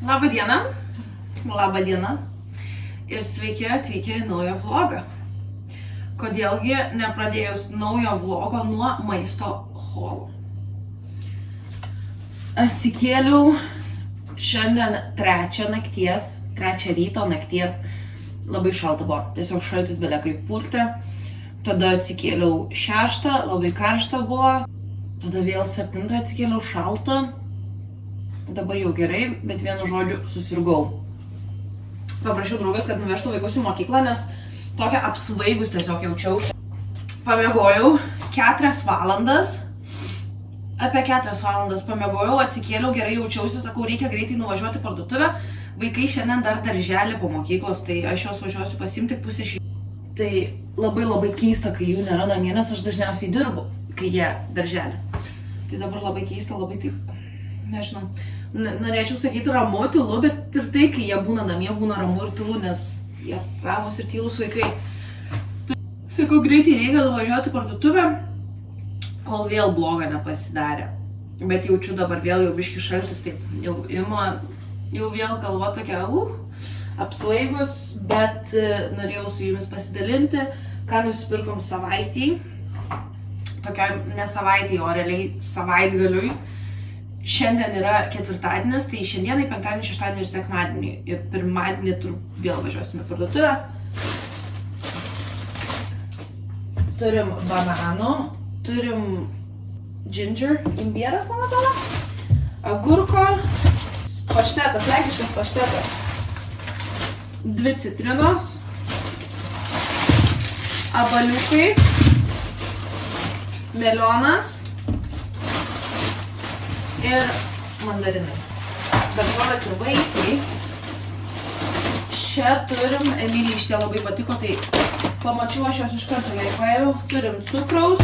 Labą dieną ir sveiki atvykę į naują vlogą. Kodėlgi nepradėjus naujo vlogo nuo maisto haulų. Atsikėliau šiandien trečią ryto nakties, labai šalta buvo, tiesiog šaltis belia kaip purtė. Tada atsikėliau 6, labai karšta buvo, tada vėl 7 atsikėliau šalta. Dabar jau gerai, bet vienu žodžiu susirgau. Paprašiau draugės, kad nuvežtų vaikus į mokyklą, nes tokia apsvaigus tiesiog jaučiausi. Pamiegojau 4 valandas, apie 4 valandas pamiegojau, atsikėliau, gerai jaučiausi, sakau, reikia greitai nuvažiuoti į parduotuvę. Vaikai šiandien dar darželį po mokyklos, tai aš juos važiuosiu pasiimti tik 5:30. Tai labai keista, kai jų nėra namie, nes aš dažniausiai dirbu, kai jie darželį. Tai dabar labai keista, labai taip, nežinau. Norėčiau sakyti ramu, tylu, bet ir tai, kai jie būna namie, būna ramu ir tylu, nes jie ramus ir tylus vaikai. Tai, sakau, greitai reikia nuvažiuoti į parduotuvę, kol vėl bloga nepasidarė. Bet jaučiu dabar vėl jau biški šaltis, taip jau vėl galva tokia, apsvaigus, bet norėjau su jumis pasidalinti, ką nusipirkom savaitį. Tokia ne savaitį, o realiai savaitgaliui. Šiandien yra ketvirtadienis, tai šiandienai, penktadienį, šeštadienį ir sekmadienį. Ir pirmadienį vėl važiuosime į parduotuvės. Turim bananų, turim ginger, imbieras, man atrodo, agurko, paštetas, lenkiškas paštetas, 2 citrinos, abaliukai, melionas ir mandarinai. Daržovės ir vaisiai. Čia turim, Emilijai šitie labai patiko, tai pamačiau aš jos iš karto jai paėmiau. Turim cukraus,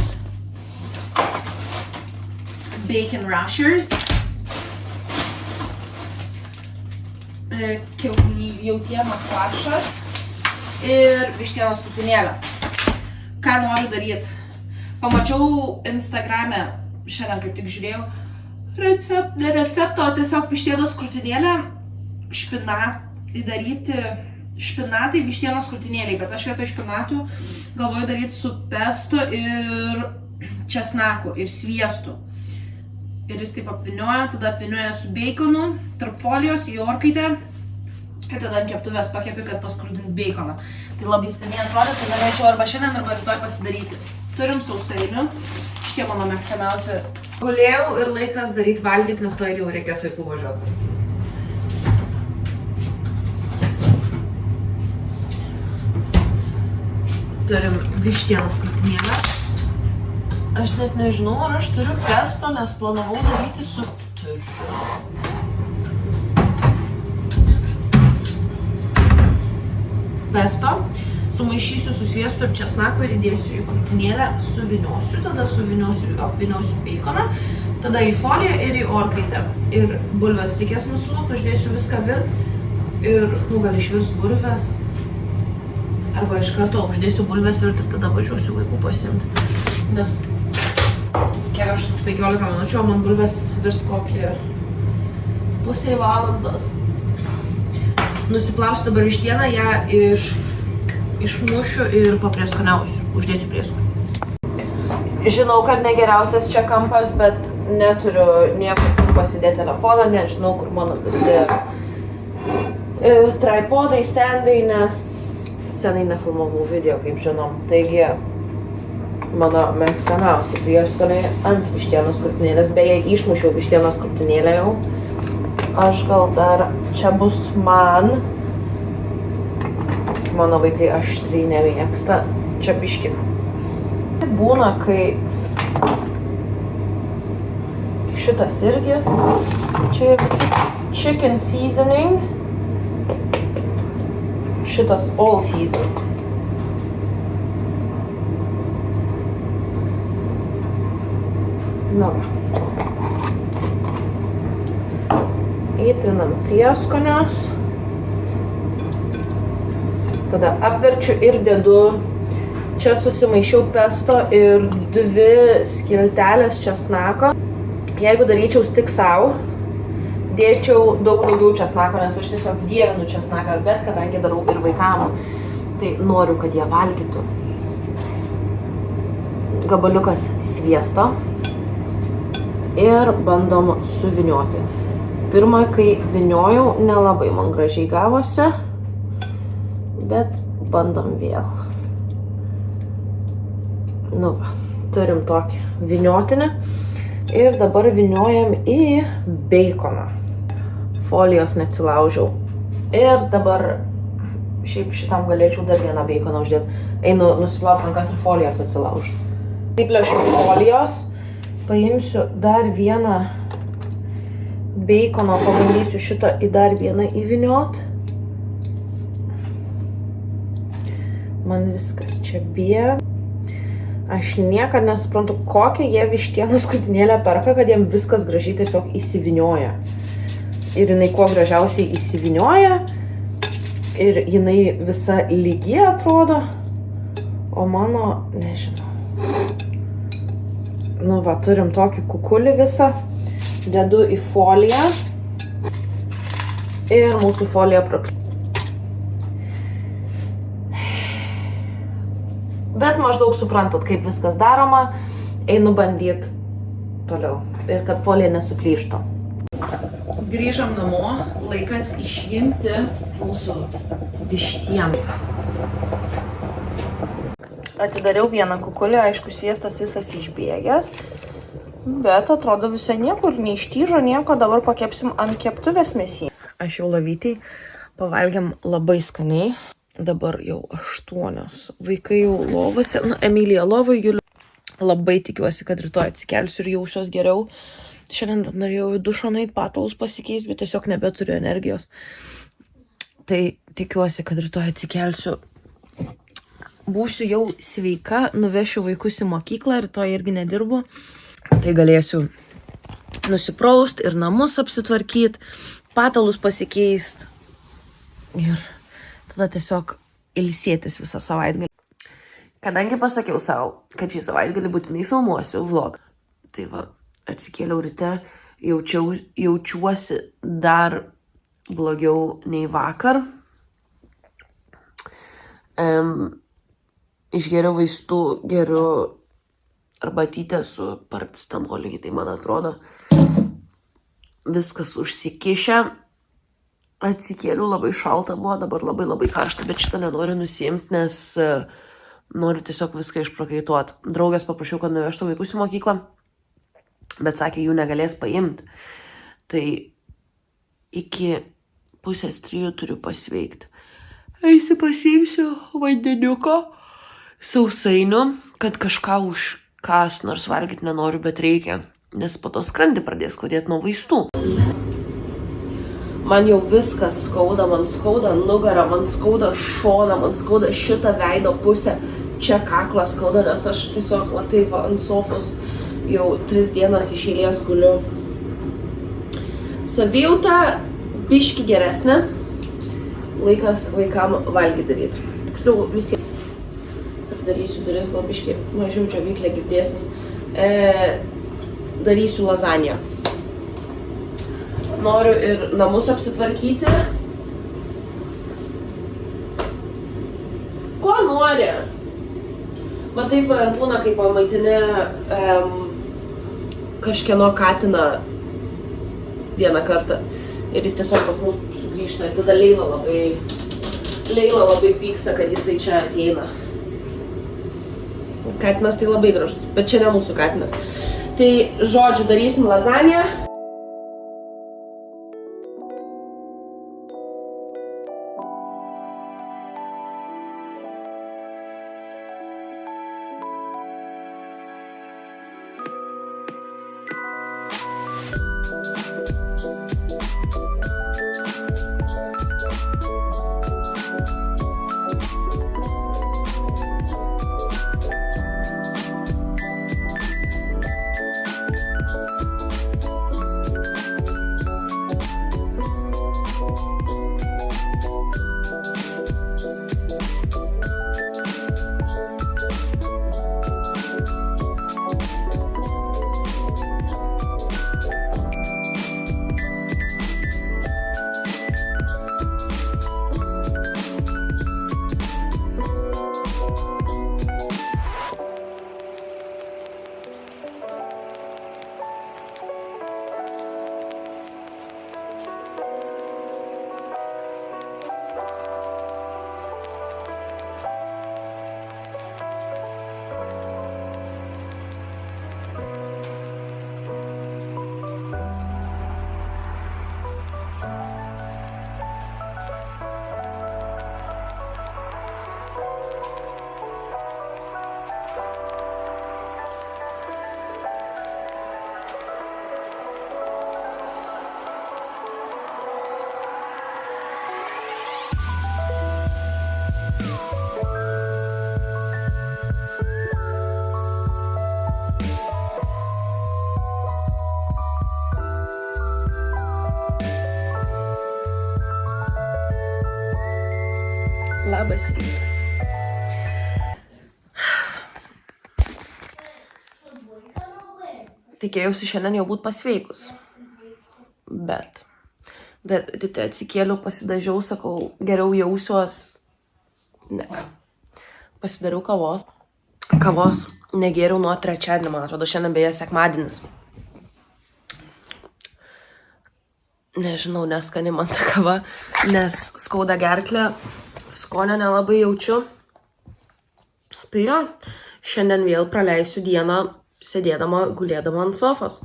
bacon rashers, jautienos faršas ir vištienos krūtinėlė. Ką noriu daryti? Pamačiau Instagrame, šiandien kaip tik žiūrėjau, ne receptą, o tiesiog vištienos krūtinėlę, daryti špinatai vištienos krūtinėliai, bet aš vietoj špinatų galvoju daryti su pesto ir česnaku ir sviestu. Ir jis taip apvynioja, tada apvynioja su beikonu, tarp folijos į orkaitę ir tada ant keptuvės pakepi, kad paskrudinti beikoną. Tai labai skaniai atrodo, tai norėčiau arba šiandien, arba rytoj pasidaryti. Turim sausainių, šitie mano mėgstamiausi. Gulėjau ir laikas daryti valgyti, nes to ir jau reikės vaikų važiuotis. Turim vištienos krūtinėlę. Aš net nežinau, ar aš turiu pesto, nes planavau daryti su turšiu. Pesto sumaišysiu su sviestu ir česnaku ir įdėsiu į krūtinėlę, suvyniosiu, tada apvyniosiu beikoną, tada į foliją ir į orkaitę. Ir bulves reikės nusilupti, uždėsiu viską virt ir, gal išvirs bulves. Arba iš karto uždėsiu bulves virt ir tada važiuosiu vaikų pasiimti. Nes kiek aš 15 minučių, o man bulves virs kokį pusę valandos. Nusiplausiu dabar vištieną, ją išmušiu ir paprieskoniausiu, uždėsiu prieskonį. Žinau, kad ne geriausias čia kampas, bet neturiu niekur kur pasidėti telefoną, nežinau, kur mano visi tripodai, standai, nes senai nefilmavau video, kaip žinom. Taigi, mano mėgstamiausi prieskoniai ant vištienos krūtinėlės, beje, išmušiau vištienos krūtinėlę jau. Aš gal dar, čia bus man. Mano vaikai aštriai nemėgsta, čia biški. Būna, kai šitas irgi, čia visi chicken seasoning, šitas all season. Na va. Įtrinam prieskonius. Tada apverčiu ir dedu. Čia susimaišiau pesto ir 2 skiltelės česnako. Jeigu daryčiau tik savo, dėčiau daug daugiau česnako, nes aš tiesiog dievinu česnaką, bet kadangi darau ir vaikam, tai noriu, kad jie valgytų. Gabaliukas sviesto ir bandom suvinioti. Pirmą, kai viniojau, nelabai man gražiai gavosi, bet bandom vėl. Nu va, turim tokį viniotinį ir dabar viniojam į beikoną. Folijos neatsilaužiau. Ir dabar šiaip šitam galėčiau dar vieną beikoną uždėti. Einu nusiplaut rankas ir folijos atsilaužu. Įplėšiu folijos, paimsiu dar vieną beikono, pabandysiu šitą į dar vieną įviniot. Man viskas čia bėga. Aš niekad nesuprantu, kokią jie vištienos krūtinėlę perka, kad jiem viskas gražiai tiesiog įsivinioja. Ir jinai kuo gražiausiai įsivinioja. Ir jinai visa lygi atrodo. O mano, nežinau. Nu va, turim tokį kukulį visą. Dedu į foliją. Ir mūsų folija prakliuoja. Bet maždaug suprantat, kaip viskas daroma. Einu bandyt toliau. Ir kad folija nesuplyštų. Grįžam namo. Laikas išimti mūsų vištieną. Atidariau vieną kukulį, aišku, sviestas visas išbėgęs. Bet atrodo visai niekur neištyžo nieko. Dabar pakepsim ant keptuvės mėsį. Aš jau lavytį pavalgiam labai skaniai. Dabar jau 8. Vaikai jau lovose. Nu, Emilija lovai, Juliu. Labai tikiuosi, kad rytoj atsikelsiu ir jausiuos geriau. Šiandien norėjau į dušą nueit, patalus pasikeisti, bet tiesiog nebeturiu energijos. Tai tikiuosi, kad rytoj atsikelsiu. Būsiu jau sveika, nuvešiu vaikus į mokyklą, rytoj irgi nedirbu. Tai galėsiu nusipraust ir namus apsitvarkyti, patalus pasikeisti. Ir tada tiesiog ilsėtis visą savaitgalį. Kadangi pasakiau savo, kad šį savaitgalį būtinai filmuosiu vlog, tai va, atsikėliau ryte, jaučiuosi dar blogiau nei vakar. Išgeriu vaistų, geriu arbatytę su paracetamoliu, tai man atrodo viskas užsikišę. Atsikėliau, labai šalta buvo, dabar labai karšta, bet šitą nenoriu nusiimti, nes noriu tiesiog viską išprakaituoti. Draugės paprašiau, kad nuvežtų vaikus į mokyklą, bet sakė, jų negalės paimti. Tai iki 2:30 turiu pasveikti. Eisiu pasiimsiu vandeniuko, sausainių, kad kažką užkas, nors valgyti nenoriu, bet reikia, nes po to skrandį pradės skaudėti nuo vaistų. Man jau viskas skauda, man skauda nugarą, man skauda šoną, man skauda šitą veido pusę, čia kaklą skauda, nes aš tiesiog, va taip, ant sofos jau 3 dienas iš eilės guliu. Savijauta biški geresnė, laikas vaikam valgyti daryti. Tiksliau visiems. Darysiu duris, gal biški mažiau džiovyklė girdėsis. Darysiu lazaniją. Noriu ir namus apsitvarkyti. Ko nori? Va taip ir būna, kai pamaitini kažkieno katiną vieną kartą. Ir jis tiesiog pas mus sugrįžta. Ir tada Leila labai pyksta, kad jisai čia ateina. Katinas tai labai gražus, bet čia ne mūsų katinas. Tai žodžiu, darysim lazaniją. Labas rytas. Tikėjausi šiandien jau būt pasveikus. Bet dar ryte atsikėliau, pasidažiau, sakau, geriau jausiuos. Ne. Pasidariau kavos. Kavos negėriau nuo trečiadienio, man atrodo, šiandien beje sekmadienis. Nežinau, neskani man ta kava, nes skauda gerklę, skonio nelabai jaučiu. Tai jo, šiandien vėl praleisiu dieną sėdėdama, gulėdama ant sofos.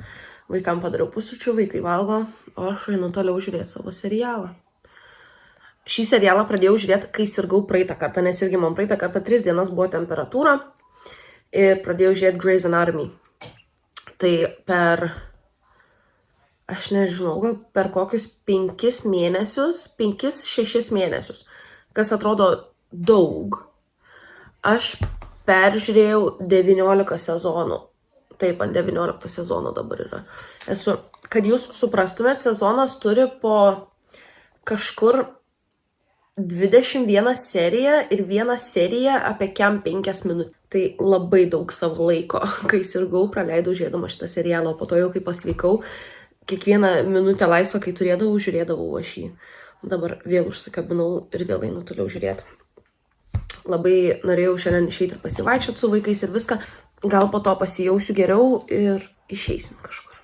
Vaikam padariau pusryčių, vaikai valgo, o aš einu toliau žiūrėti savo serialą. Šį serialą pradėjau žiūrėti, kai sirgau praeitą kartą, nes irgi man praeitą kartą 3 dienas buvo temperatūra ir pradėjau žiūrėti Grey's Anatomy. Tai per, aš nežinau, gal per kokius 5 mėnesius, 5-6 mėnesius, kas atrodo daug, aš peržiūrėjau 19 sezonų. Taip, ant 19 sezono dabar yra. Kad jūs suprastumėt, sezonas turi po kažkur 21 seriją ir vieną seriją apie 5 minutės. Tai labai daug savo laiko, kai sirgau, praleidau žiūrėdama šitą serialą, o po to jau kai pasveikau, kiekvieną minutę laisvą, kai turėdavau, žiūrėdavau aš jį. Dabar vėl užsikabinau ir vėl einu toliau žiūrėti. Labai norėjau šiandien išeiti ir pasivaikščioti su vaikais ir viską. Gal po to pasijausiu geriau ir išeisim kažkur.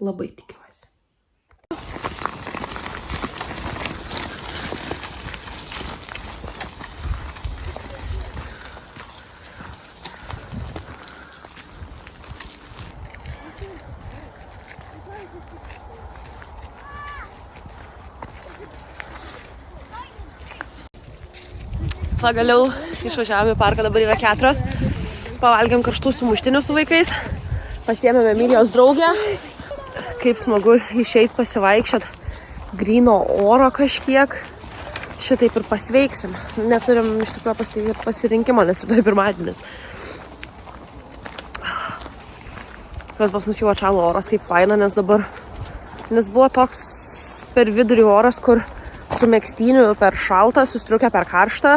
Labai tikiuosi. Pagaliau išvažiavome į parką, dabar yra 4. Pavalgėm karštų sumuštinių su vaikais, pasiėmėme Emilijos draugę. Kaip smagu išeiti pasivaikščiot, gryno oro kažkiek. Šitaip ir pasveiksim. Neturim iš tikrųjų pasirinkimo, nes rytoj pirmadienis. Bet pas mus jau atšalo oras, kaip faina, nes buvo toks per vidurį oras, kur su megztiniu per šaltą, su striuke per karštą.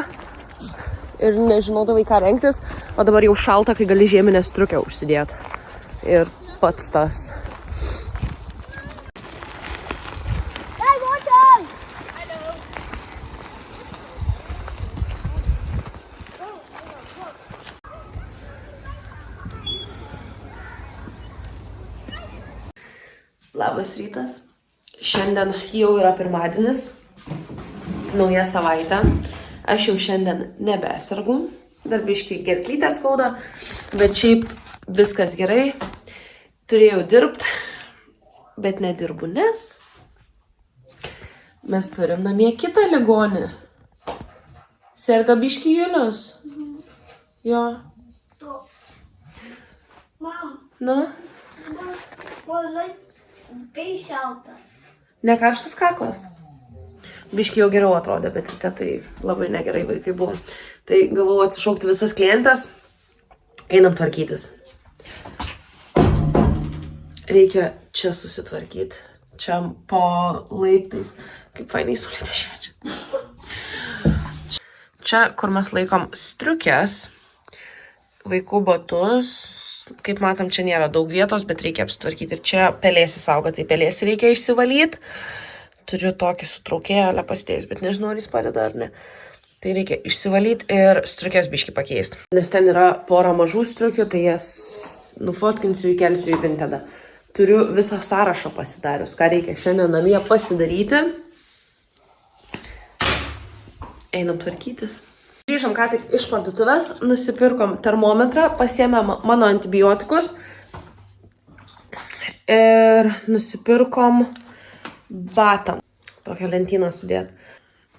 Ir nežinodavai ką rengtis, o dabar jau šalta, kai gali žieminę striukę užsidėti. Ir pats tas. Labas rytas. Šiandien jau yra pirmadienis, nauja savaitė. Aš jau šiandien nebesirgu, dar biškį gerklytę skauda, bet šiaip viskas gerai. Turėjau dirbti, bet nedirbu, nes mes turim namie kitą ligonį. Serga biškį Julius. Jo. Mam, Nu, labai šalta. nekarštas kaklas. Biškį jau geriau atrodė, bet ryte tai labai negerai vaikai buvo. Tai gavau atsišaukti visas klientas. Einam tvarkytis. Reikia čia susitvarkyti. Čia po laiptais. Kaip fainai saulėtė šviečia. Čia, kur mes laikom striukės, vaikų batus. Kaip matom, čia nėra daug vietos, bet reikia apsitvarkyti. Ir čia pelėsi sauga, tai pelėsi reikia išsivalyti. Turiu tokį sutraukėlę pasidėjus, bet nežinau, ar jis padeda ar ne. Tai reikia išsivalyti ir striukės biškį pakeisti. Nes ten yra pora mažų striukių, tai jas nufotkinsiu, įkelsiu į Vintedą. Turiu visą sąrašą pasidarius, ką reikia šiandien namie pasidaryti. Einam tvarkytis. Grįžom ką tik iš parduotuvės, nusipirkom termometrą, pasiėmėm mano antibiotikus ir nusipirkom batam. tokią lentyną sudėti.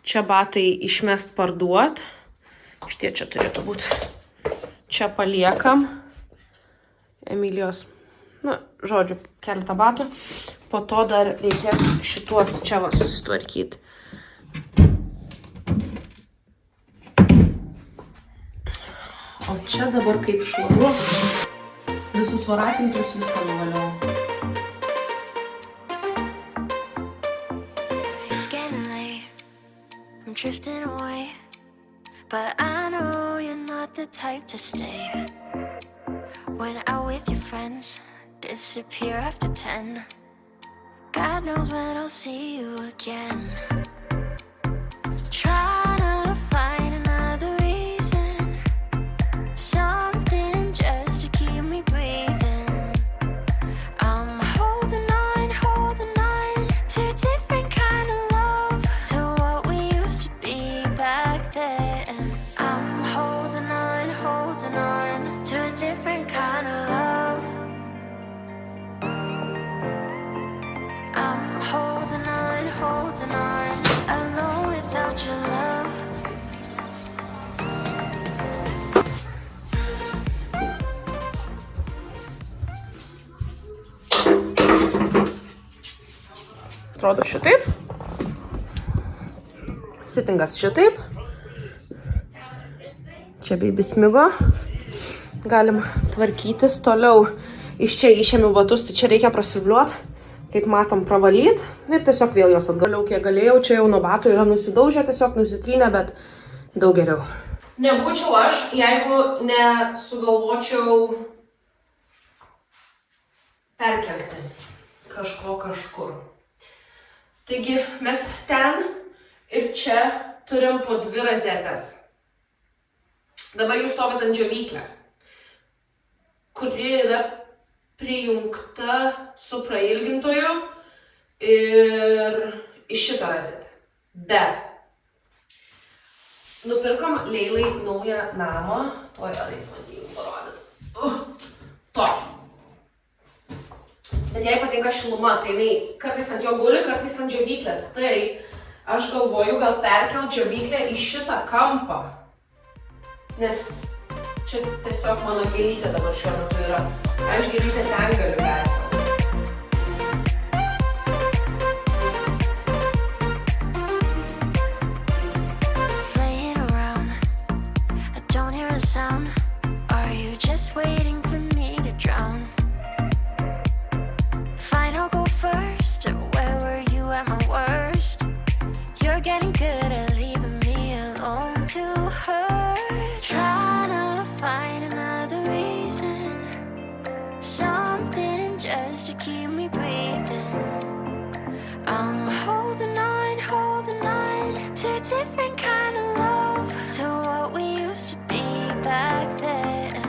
Čia batai išmest parduot. Šitie čia turėtų būti. Čia paliekam. Emilijos, žodžiu, keletą batų. Po to dar reikės šituos čia va susitvarkyti. O čia dabar kaip švaru. Visus voratinklius viską nuvaliau. I'm drifting away, but I know you're not the type to stay. When out with your friends, disappear after 10. God knows when I'll see you again. Try to find another reason, something just to keep me breathing. I'm holding on to a different kind of love, to what we used to be back then. I'm holding on to a different kind of love. I'm holding on, alone without your love. Atrodo šitaip. Sitingas šitaip. Čia baby smigo. Galim tvarkytis toliau. Iš čia išėmiau batus, tai čia reikia prasibliuoti. Kaip matom, pravalyti. Ir tiesiog vėl jos atgaliau, kiek galėjau. Čia jau nuo batų yra nusidaužę, tiesiog nusitrynę, bet daug geriau. Nebūčiau aš, jeigu nesugalvočiau perkelti kažko kažkur. Taigi mes ten ir čia turim po 2 rozetės. Dabar jūs stovit ant džiovyklės, kuri yra prijungta su prailgintoju ir į šitą rozetę. Bet nupirkom Leilai naują namą. Tuoj ar jis man jį parodyti. Tokį. Bet jai patinka šiluma, tai jinai kartais ant jo guli, kartais ant džiovyklės. Tai aš galvoju gal perkelt džiovyklę į šitą kampą. Nes čia tiesiog mano gėlytė dabar šiuo metu yra. Aš gėlytę ten galiu perkelti. Playing around, I don't hear a sound. Are you just waiting for me to drown? Fine, I'll go first. Where were you at my worst? You're getting good at leaving me alone to hurt. Trying to find another reason, something just to keep me breathing. I'm holding on to a different kind of love, to what we used to be back then.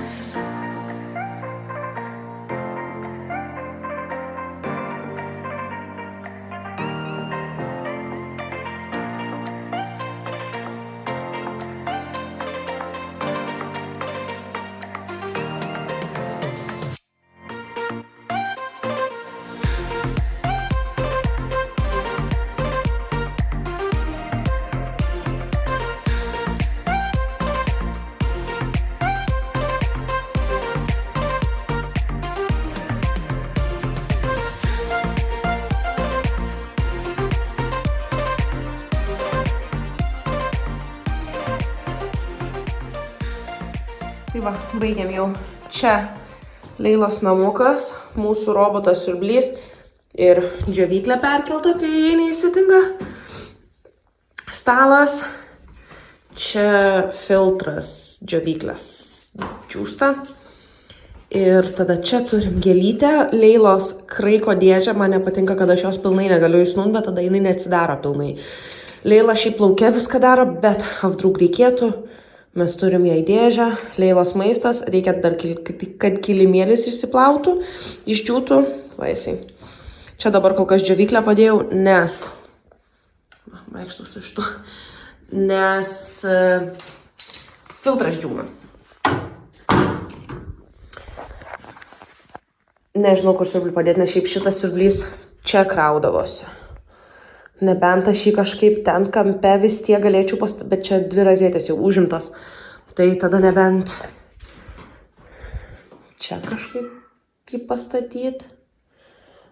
Tai va, baigiam jau. Čia Leilos namukas, mūsų robotas siurblys ir džiovyklė perkelta, kai įeini į sitingą. Stalas. Čia filtras džiovyklės džiūsta. Ir tada čia turim gėlytę. Leilos kraiko dėžę. Man nepatinka, kad aš jos pilnai negaliu įsnūti, bet tada jinai neatsidaro pilnai. Leila šiaip lauke viską daro, bet apdrūk reikėtų. Mes turim ją į dėžę, Leilos maistas, reikia dar, kad kilimėlis išsiplautų, išdžiūtų. Vaisiai. Čia dabar kol kas džiovyklę padėjau, nes... Vaikštų su šitu. Nes filtras džiūna. Nežinau, kur siurblį padėti, nes šiaip šitas siurblys čia kraudavosi. Nebent aš jį kažkaip ten kampe vis tiek galėčiau bet čia 2 razetės jau užimtos. Tai tada nebent čia kažkaip jį pastatyti.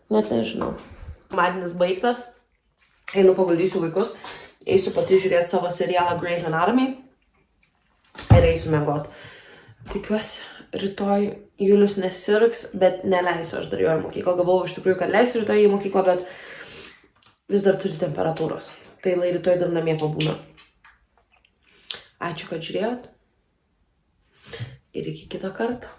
Net nežinau. Madienis baigtas. Einu paguldysiu vaikus. Eisiu pati žiūrėti savo serialą Grey's Anatomy. Ir eisiu miegot. Tikiuosi, rytoj Julius nesirgs, bet neleisiu aš dar jo į mokyklą. Galvojau iš tikrųjų, kad leisiu rytoj į mokyklą, bet vis dar turi temperatūros. Tai lai rytoj dar namie pabūna. Ačiū, kad žiūrėjot. Ir iki kito karto.